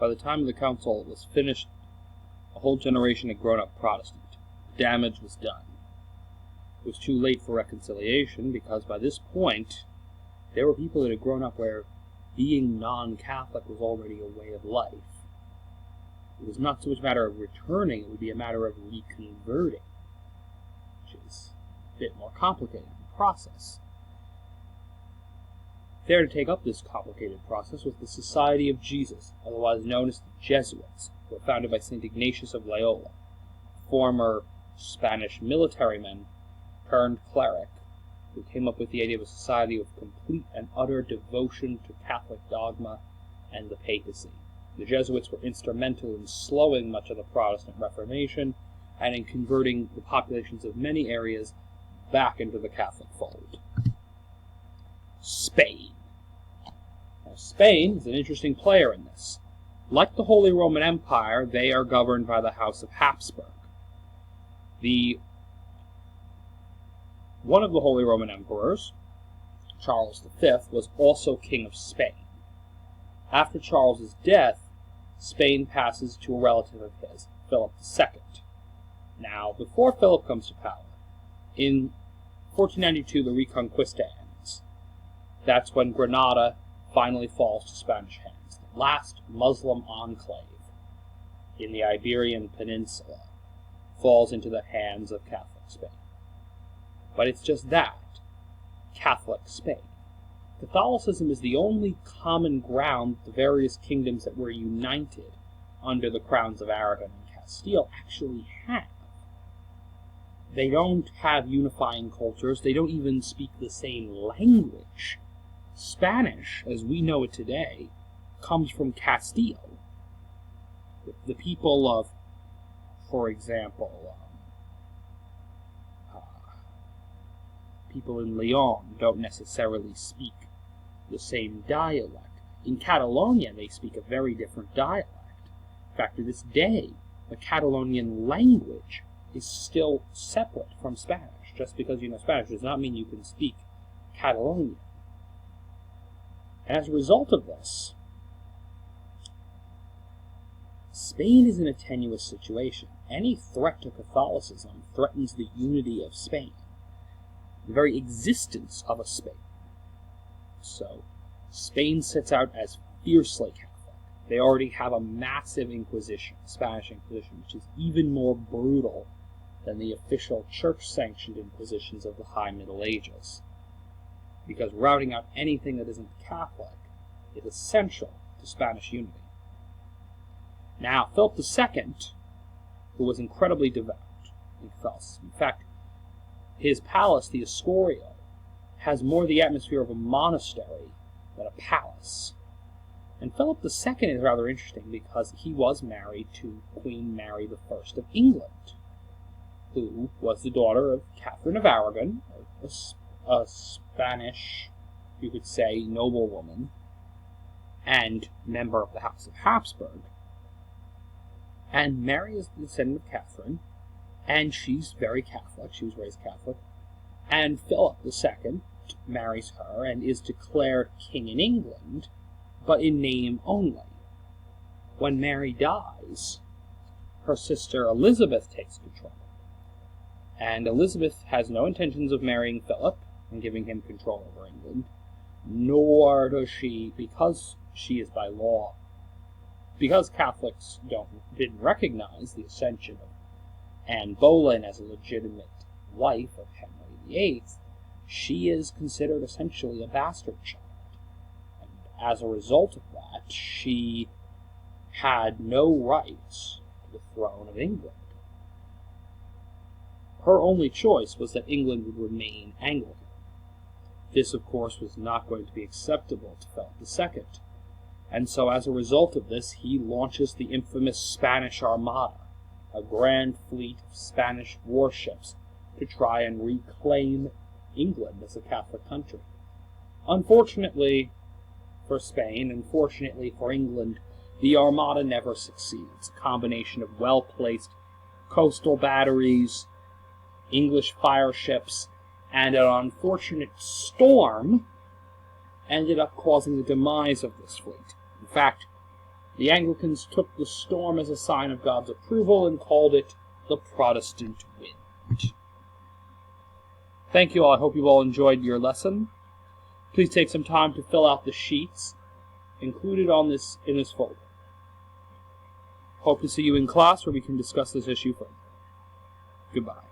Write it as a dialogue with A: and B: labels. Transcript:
A: By the time the council was finished, a whole generation had grown up Protestant. The damage was done. It was too late for reconciliation, because by this point, there were people that had grown up where being non-Catholic was already a way of life. It was not so much a matter of returning, it would be a matter of reconverting, which is a bit more complicated in the process. There to take up this complicated process was the Society of Jesus, otherwise known as the Jesuits, who were founded by St. Ignatius of Loyola, former Spanish militaryman turned cleric, who came up with the idea of a society of complete and utter devotion to Catholic dogma and the papacy. The Jesuits were instrumental in slowing much of the Protestant Reformation and in converting the populations of many areas back into the Catholic fold. Spain. Now, Spain is an interesting player in this. Like the Holy Roman Empire, they are governed by the House of Habsburg. One of the Holy Roman Emperors, Charles V, was also King of Spain. After Charles's death, Spain passes to a relative of his, Philip II. Now, before Philip comes to power, in 1492 the Reconquista ends. That's when Granada finally falls to Spanish hands, the last Muslim enclave in the Iberian Peninsula falls into the hands of Catholic Spain. But it's just that, Catholic Spain. Catholicism is the only common ground the various kingdoms that were united under the crowns of Aragon and Castile actually have. They don't have unifying cultures, they don't even speak the same language. Spanish, as we know it today, comes from Castile. The people of, for example, people in Leon don't necessarily speak the same dialect. In Catalonia, they speak a very different dialect. In fact, to this day, the Catalonian language is still separate from Spanish. Just because you know Spanish does not mean you can speak Catalonian. And as a result of this, Spain is in a tenuous situation. Any threat to Catholicism threatens the unity of Spain, the very existence of a Spain. So, Spain sets out as fiercely Catholic. They already have a massive Inquisition, Spanish Inquisition, which is even more brutal than the official church-sanctioned Inquisitions of the High Middle Ages. Because routing out anything that isn't Catholic is essential to Spanish unity. Now, Philip II, who was incredibly devout in Catholicism, in fact, his palace, the Escorial, has more the atmosphere of a monastery than a palace. And Philip II is rather interesting because he was married to Queen Mary I of England, who was the daughter of Catherine of Aragon, a Spanish, you could say, noblewoman, and member of the House of Habsburg. And Mary is the descendant of Catherine, and she's very Catholic. She was raised Catholic. And Philip II marries her and is declared king in England, but in name only. When Mary dies, her sister Elizabeth takes control. And Elizabeth has no intentions of marrying Philip and giving him control over England, nor does she, because she is by law, because Catholics didn't recognize the ascension of Anne Boleyn as a legitimate wife of Henry VIII, she is considered essentially a bastard child. And as a result of that, she had no rights to the throne of England. Her only choice was that England would remain Anglican. This, of course, was not going to be acceptable to Philip II, and so as a result of this, he launches the infamous Spanish Armada, a grand fleet of Spanish warships to try and reclaim England as a Catholic country. Unfortunately for Spain, and fortunately for England, the Armada never succeeds. A combination of well-placed coastal batteries, English fire ships, and an unfortunate storm ended up causing the demise of this fleet. In fact, The Anglicans took the storm as a sign of God's approval and called it the Protestant wind. Thank you all. I hope you all enjoyed your lesson. Please take some time to fill out the sheets included in this folder. Hope to see you in class where we can discuss this issue further. Goodbye.